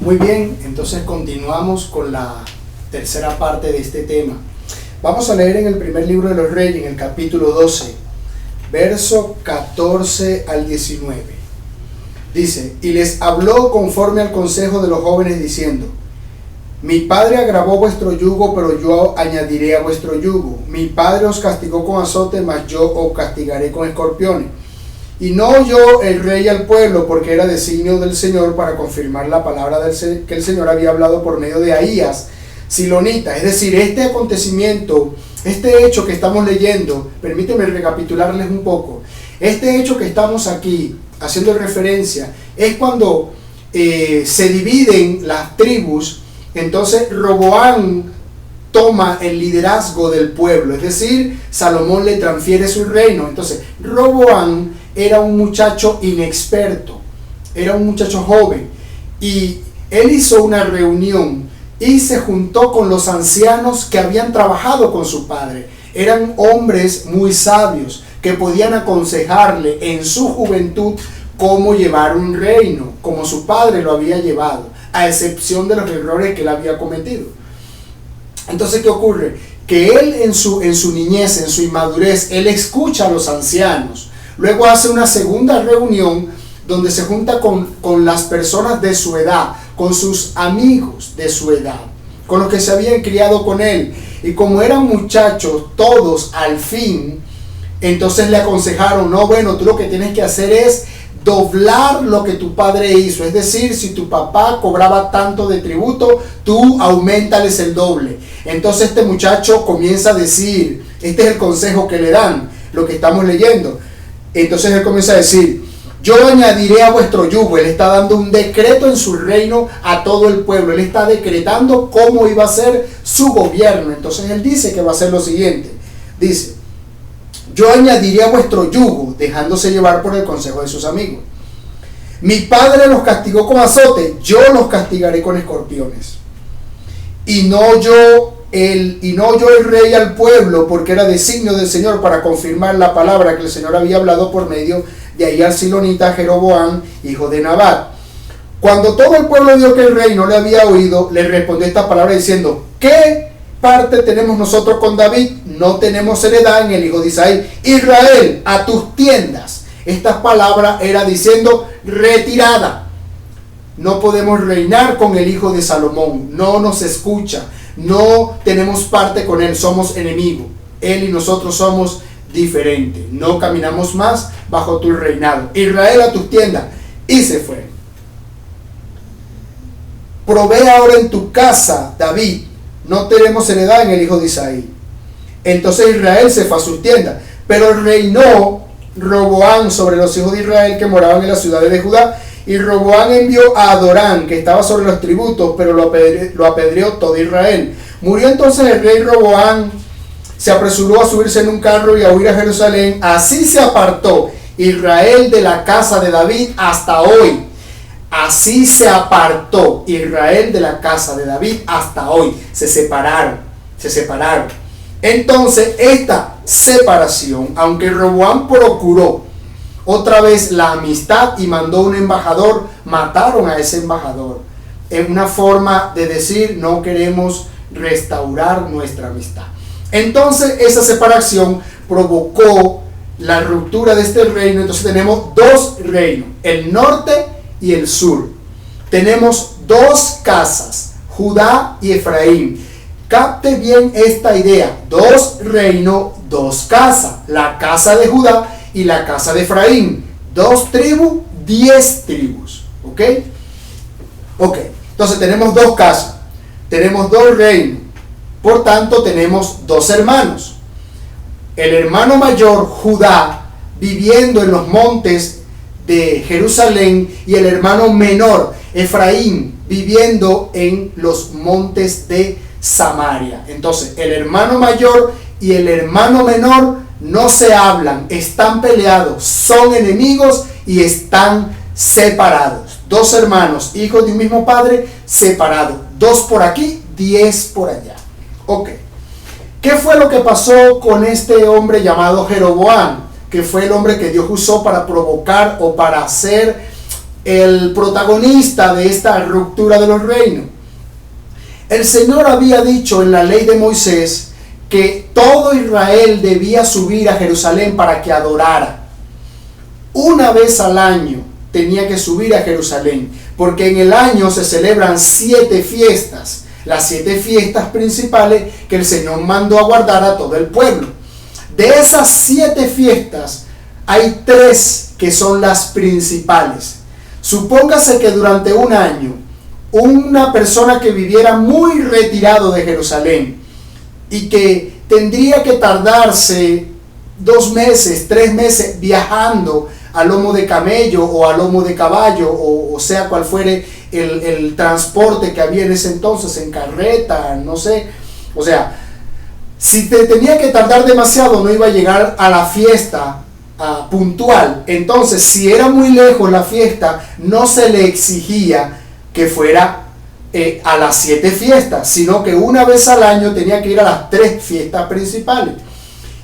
Muy bien, entonces continuamos con la tercera parte de este tema. Vamos a leer en el primer libro de los Reyes, en el capítulo 12, verso 14 al 19. Dice: y les habló conforme al consejo de los jóvenes, diciendo: mi padre agravó vuestro yugo, pero yo añadiré a vuestro yugo. Mi padre os castigó con azote, mas yo os castigaré con escorpiones. Y no oyó el rey al pueblo, porque era designio del Señor para confirmar la palabra que el Señor había hablado por medio de Ahías, silonita. Es decir, este acontecimiento, este hecho que estamos leyendo, permíteme recapitularles un poco. Este hecho que estamos aquí haciendo referencia es cuando se dividen las tribus. Entonces Roboam toma el liderazgo del pueblo, es decir, Salomón le transfiere su reino. Entonces Roboam era un muchacho inexperto, era un muchacho joven, y él hizo una reunión y se juntó con los ancianos que habían trabajado con su padre. Eran hombres muy sabios que podían aconsejarle en su juventud cómo llevar un reino, como su padre lo había llevado, a excepción de los errores que él había cometido. Entonces, ¿qué ocurre? Que él en su niñez, en su inmadurez, él escucha a los ancianos. Luego hace una segunda reunión donde se junta con las personas de su edad, con sus amigos de su edad, con los que se habían criado con él. Y como eran muchachos todos al fin, entonces le aconsejaron: no, bueno, tú lo que tienes que hacer es doblar lo que tu padre hizo. Es decir, si tu papá cobraba tanto de tributo, tú aumentales el doble. Entonces este muchacho comienza a decir, este es el consejo que le dan, lo que estamos leyendo. Entonces él comienza a decir: yo añadiré a vuestro yugo. Él está dando un decreto en su reino a todo el pueblo. Él está decretando cómo iba a ser su gobierno. Entonces él dice que va a ser lo siguiente. Dice: yo añadiré a vuestro yugo, dejándose llevar por el consejo de sus amigos. Mi padre los castigó con azote, yo los castigaré con escorpiones. Y no oyó el rey al pueblo, porque era designio del Señor para confirmar la palabra que el Señor había hablado por medio de Ahías silonita, Jeroboam, hijo de Nabat. Cuando todo el pueblo vio que el rey no le había oído, le respondió esta palabra diciendo: ¿qué parte tenemos nosotros con David? No tenemos heredad en el hijo de Isaí. Israel, a tus tiendas. Esta palabra era diciendo retirada. No podemos reinar con el hijo de Salomón. No nos escucha. No tenemos parte con él. Somos enemigos. Él y nosotros somos diferentes. No caminamos más bajo tu reinado. Israel, a tus tiendas. Y se fue. Provee ahora en tu casa, David. No tenemos heredad en el hijo de Isaí. Entonces Israel se fue a sus tiendas. Pero reinó Roboam sobre los hijos de Israel que moraban en las ciudades de Judá. Y Roboam envió a Adorán, que estaba sobre los tributos, pero lo apedreó todo Israel. Murió entonces el rey Roboam, se apresuró a subirse en un carro y a huir a Jerusalén. Así se apartó Israel de la casa de David hasta hoy. Así se apartó Israel de la casa de David hasta hoy. Se separaron. Entonces, esta separación, aunque Roboam procuró otra vez la amistad y mandó un embajador, mataron a ese embajador. En una forma de decir: no queremos restaurar nuestra amistad. Entonces, esa separación provocó la ruptura de este reino. Entonces tenemos dos reinos, el norte y el sur. Tenemos dos casas, Judá y Efraín. Capte bien esta idea: dos reinos, dos casas, la casa de Judá y la casa de Efraín. Dos tribus, 10 tribus. ¿Ok? Entonces tenemos dos casas, tenemos dos reinos, por tanto tenemos dos hermanos. El hermano mayor, Judá, viviendo en los montes de Jerusalén, y el hermano menor, Efraín, viviendo en los montes de Samaria. Entonces el hermano mayor y el hermano menor no se hablan, están peleados, son enemigos y están separados. Dos hermanos, hijos de un mismo padre, separados. 2 por aquí, 10 por allá. Ok. ¿Qué fue lo que pasó con este hombre llamado Jeroboam? Que fue el hombre que Dios usó para provocar o para hacer el protagonista de esta ruptura de los reinos. El Señor había dicho en la ley de Moisés que todo Israel debía subir a Jerusalén para que adorara. Una vez al año tenía que subir a Jerusalén, porque en el año se celebran 7 fiestas, las 7 fiestas principales que el Señor mandó a guardar a todo el pueblo. De esas 7 fiestas hay 3 que son las principales. Supóngase que durante un año una persona que viviera muy retirado de Jerusalén y que tendría que tardarse 2 meses, 3 meses viajando a lomo de camello o a lomo de caballo, o sea cual fuere el transporte que había en ese entonces, en carreta, no sé. O sea, si te tenía que tardar demasiado, no iba a llegar a la fiesta puntual. Entonces, si era muy lejos la fiesta, no se le exigía que fuera a las 7 fiestas, sino que una vez al año tenía que ir a las 3 fiestas principales.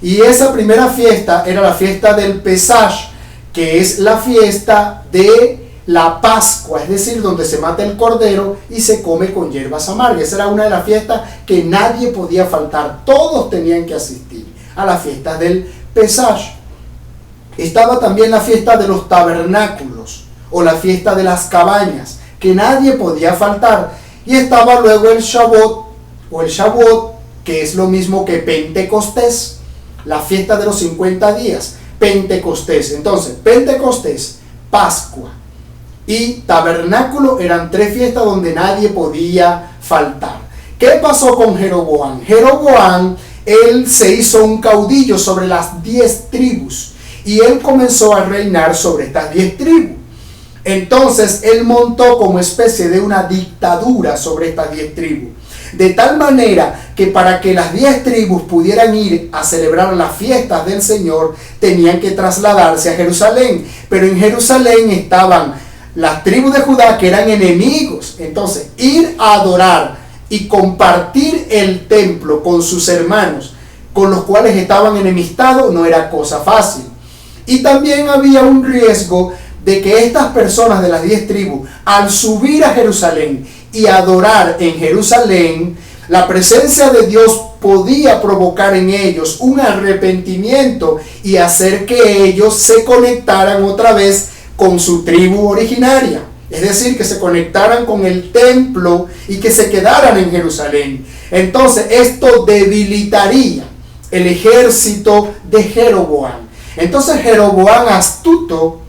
Y esa primera fiesta era la fiesta del Pesaj, que es la fiesta de la Pascua, es decir, donde se mata el cordero y se come con hierbas amargas. Esa era una de las fiestas que nadie podía faltar, todos tenían que asistir a la fiesta del Pesaj. Estaba también la fiesta de los tabernáculos o la fiesta de las cabañas, que nadie podía faltar. Y estaba luego el Shavuot o el Shavuot, que es lo mismo que Pentecostés, la fiesta de los 50 días. Pentecostés. Entonces, Pentecostés, Pascua y Tabernáculo eran 3 fiestas donde nadie podía faltar. ¿Qué pasó con Jeroboam? Jeroboam, él se hizo un caudillo sobre las 10 tribus y él comenzó a reinar sobre estas 10 tribus. Entonces, él montó como especie de una dictadura sobre estas 10 tribus. De tal manera que para que las 10 tribus pudieran ir a celebrar las fiestas del Señor, tenían que trasladarse a Jerusalén. Pero en Jerusalén estaban las tribus de Judá, que eran enemigos. Entonces, ir a adorar y compartir el templo con sus hermanos, con los cuales estaban enemistados, no era cosa fácil. Y también había un riesgo de que estas personas de las 10 tribus, al subir a Jerusalén y adorar en Jerusalén, la presencia de Dios podía provocar en ellos un arrepentimiento y hacer que ellos se conectaran otra vez con su tribu originaria. Es decir, que se conectaran con el templo y que se quedaran en Jerusalén. Entonces, esto debilitaría el ejército de Jeroboam. Entonces, Jeroboam, astuto,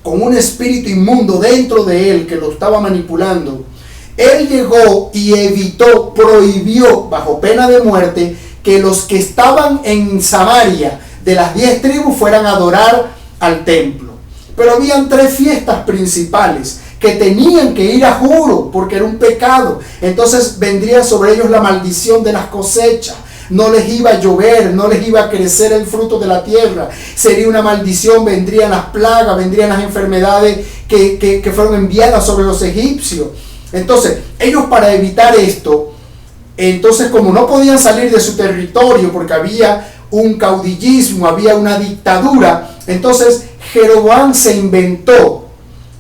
con un espíritu inmundo dentro de él que lo estaba manipulando, él llegó y evitó, prohibió, bajo pena de muerte, que los que estaban en Samaria de las 10 tribus fueran a adorar al templo. Pero habían 3 fiestas principales que tenían que ir a juro porque era un pecado. Entonces vendría sobre ellos la maldición de las cosechas. No les iba a llover, no les iba a crecer el fruto de la tierra. Sería una maldición, vendrían las plagas, vendrían las enfermedades que fueron enviadas sobre los egipcios. Entonces, ellos, para evitar esto, entonces como no podían salir de su territorio porque había un caudillismo, había una dictadura, entonces Jeroboam se inventó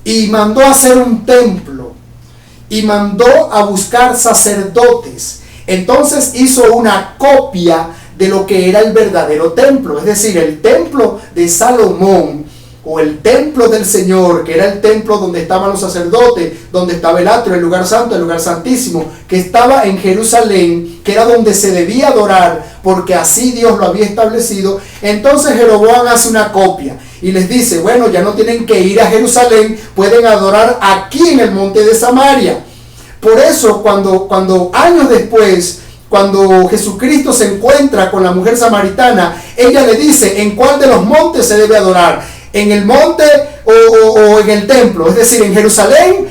y mandó a hacer un templo y mandó a buscar sacerdotes. Entonces hizo una copia de lo que era el verdadero templo, es decir, el templo de Salomón o el templo del Señor, que era el templo donde estaban los sacerdotes, donde estaba el atrio, el lugar santo, el lugar santísimo, que estaba en Jerusalén, que era donde se debía adorar, porque así Dios lo había establecido. Entonces Jeroboam hace una copia y les dice, bueno, ya no tienen que ir a Jerusalén, pueden adorar aquí en el monte de Samaria. Por eso, cuando años después, cuando Jesucristo se encuentra con la mujer samaritana, ella le dice, ¿en cuál de los montes se debe adorar? ¿En el monte o en el templo? Es decir, ¿en Jerusalén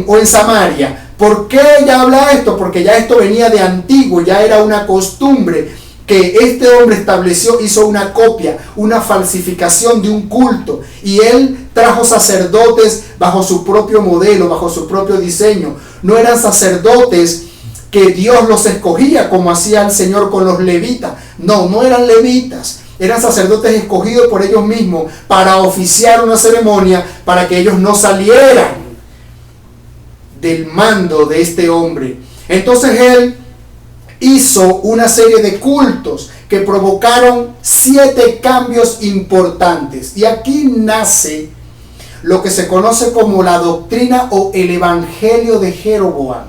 o en Samaria? ¿Por qué ella habla esto? Porque ya esto venía de antiguo, ya era una costumbre que este hombre estableció, hizo una copia, una falsificación de un culto, y él trajo sacerdotes bajo su propio modelo, bajo su propio diseño. No eran sacerdotes que Dios los escogía como hacía el Señor con los levitas. No eran levitas. eran sacerdotes escogidos por ellos mismos para oficiar una ceremonia para que ellos no salieran del mando de este hombre. Entonces él hizo una serie de cultos que provocaron 7 cambios importantes. Y aquí nace lo que se conoce como la doctrina o el evangelio de Jeroboam,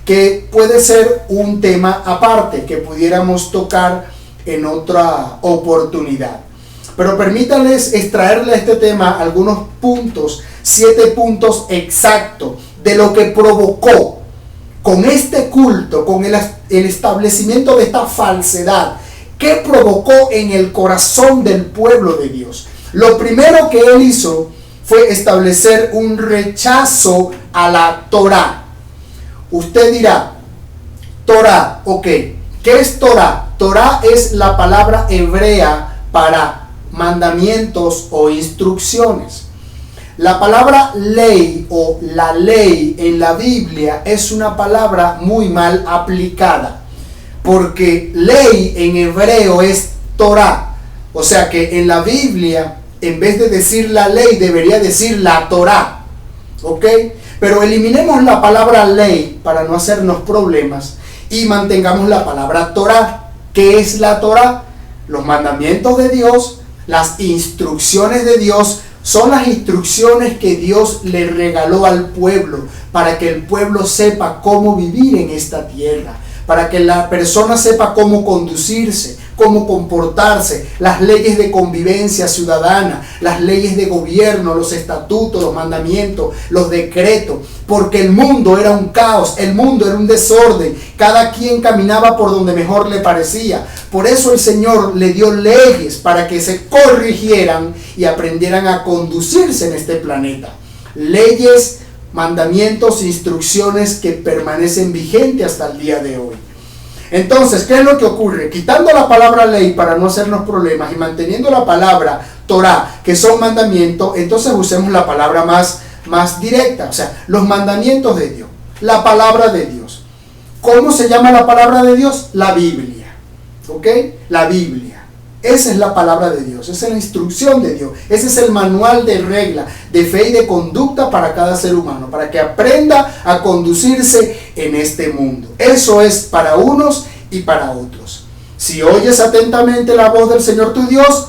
que puede ser un tema aparte que pudiéramos tocar en otra oportunidad. Pero permítanles extraerle a este tema algunos puntos, 7 puntos exactos de lo que provocó con este culto, con el establecimiento de esta falsedad, ¿qué provocó en el corazón del pueblo de Dios? Lo primero que él hizo fue establecer un rechazo a la Torá. Usted dirá, Torá, ok, ¿qué es Torá? Torá es la palabra hebrea para mandamientos o instrucciones. La palabra ley o la ley en la Biblia es una palabra muy mal aplicada, porque ley en hebreo es Torá. O sea que en la Biblia, en vez de decir la ley, debería decir la Torá. ¿Ok? Pero eliminemos la palabra ley para no hacernos problemas y mantengamos la palabra Torá. ¿Qué es la Torá? Los mandamientos de Dios, las instrucciones de Dios, son las instrucciones que Dios le regaló al pueblo para que el pueblo sepa cómo vivir en esta tierra, para que la persona sepa cómo conducirse, cómo comportarse, las leyes de convivencia ciudadana, las leyes de gobierno, los estatutos, los mandamientos, los decretos, porque el mundo era un caos, el mundo era un desorden, cada quien caminaba por donde mejor le parecía. Por eso el Señor le dio leyes para que se corrigieran y aprendieran a conducirse en este planeta. Leyes, mandamientos, instrucciones que permanecen vigentes hasta el día de hoy. Entonces, ¿qué es lo que ocurre? Quitando la palabra ley para no hacernos problemas y manteniendo la palabra Torah, que son mandamientos, entonces usemos la palabra más directa, o sea, los mandamientos de Dios, la palabra de Dios. ¿Cómo se llama la palabra de Dios? La Biblia. ¿Ok? La Biblia. Esa es la palabra de Dios, esa es la instrucción de Dios, ese es el manual de regla, de fe y de conducta para cada ser humano, para que aprenda a conducirse en este mundo. Eso es para unos y para otros. Si oyes atentamente la voz del Señor tu Dios,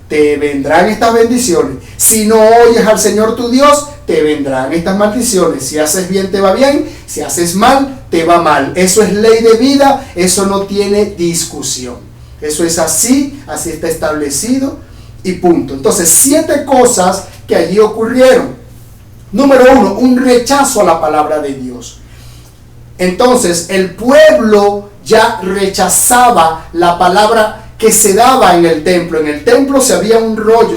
te vendrán estas bendiciones. Si no oyes al Señor tu Dios, te vendrán estas maldiciones. Si haces bien, te va bien. Si haces mal, te va mal. Eso es ley de vida, eso no tiene discusión. Eso es así está establecido y punto. Entonces, 7 cosas que allí ocurrieron. Número 1, un rechazo a la palabra de Dios. Entonces, el pueblo ya rechazaba la palabra que se daba en el templo. En el templo se abría un rollo,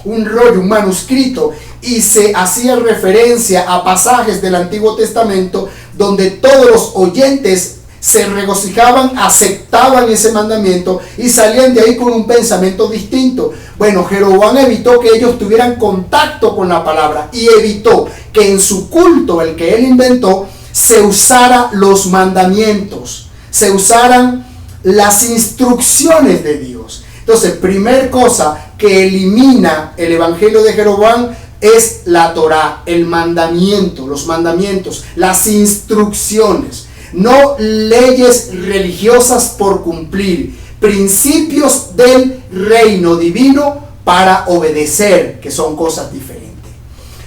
un manuscrito, y se hacía referencia a pasajes del Antiguo Testamento donde todos los oyentes se regocijaban, aceptaban ese mandamiento y salían de ahí con un pensamiento distinto. Bueno, Jeroboam evitó que ellos tuvieran contacto con la palabra y evitó que en su culto, el que él inventó, se usara los mandamientos, se usaran las instrucciones de Dios. Entonces, primer cosa que elimina el evangelio de Jeroboam es la Torá, el mandamiento, los mandamientos, las instrucciones. No leyes religiosas por cumplir, principios del reino divino para obedecer, que son cosas diferentes.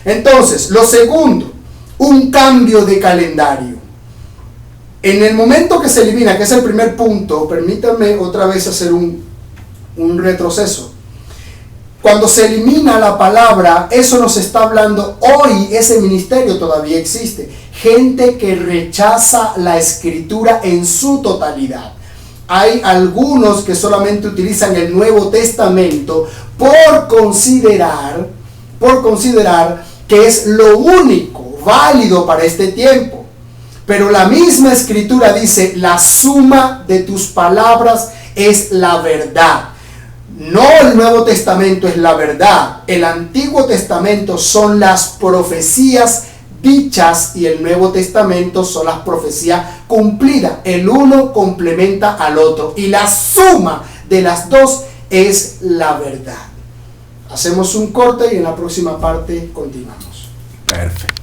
Entonces, lo segundo, un cambio de calendario. En el momento que se elimina, que es el primer punto, permítanme otra vez hacer un retroceso. Cuando se elimina la palabra, eso nos está hablando hoy, ese ministerio todavía existe. Gente que rechaza la escritura en su totalidad. Hay algunos que solamente utilizan el Nuevo Testamento por considerar que es lo único válido para este tiempo. Pero la misma escritura dice, la suma de tus palabras es la verdad. No el Nuevo Testamento es la verdad. El Antiguo Testamento son las profecías dichas y el Nuevo Testamento son las profecías cumplidas. El uno complementa al otro y la suma de las dos es la verdad. Hacemos un corte y en la próxima parte continuamos. Perfecto.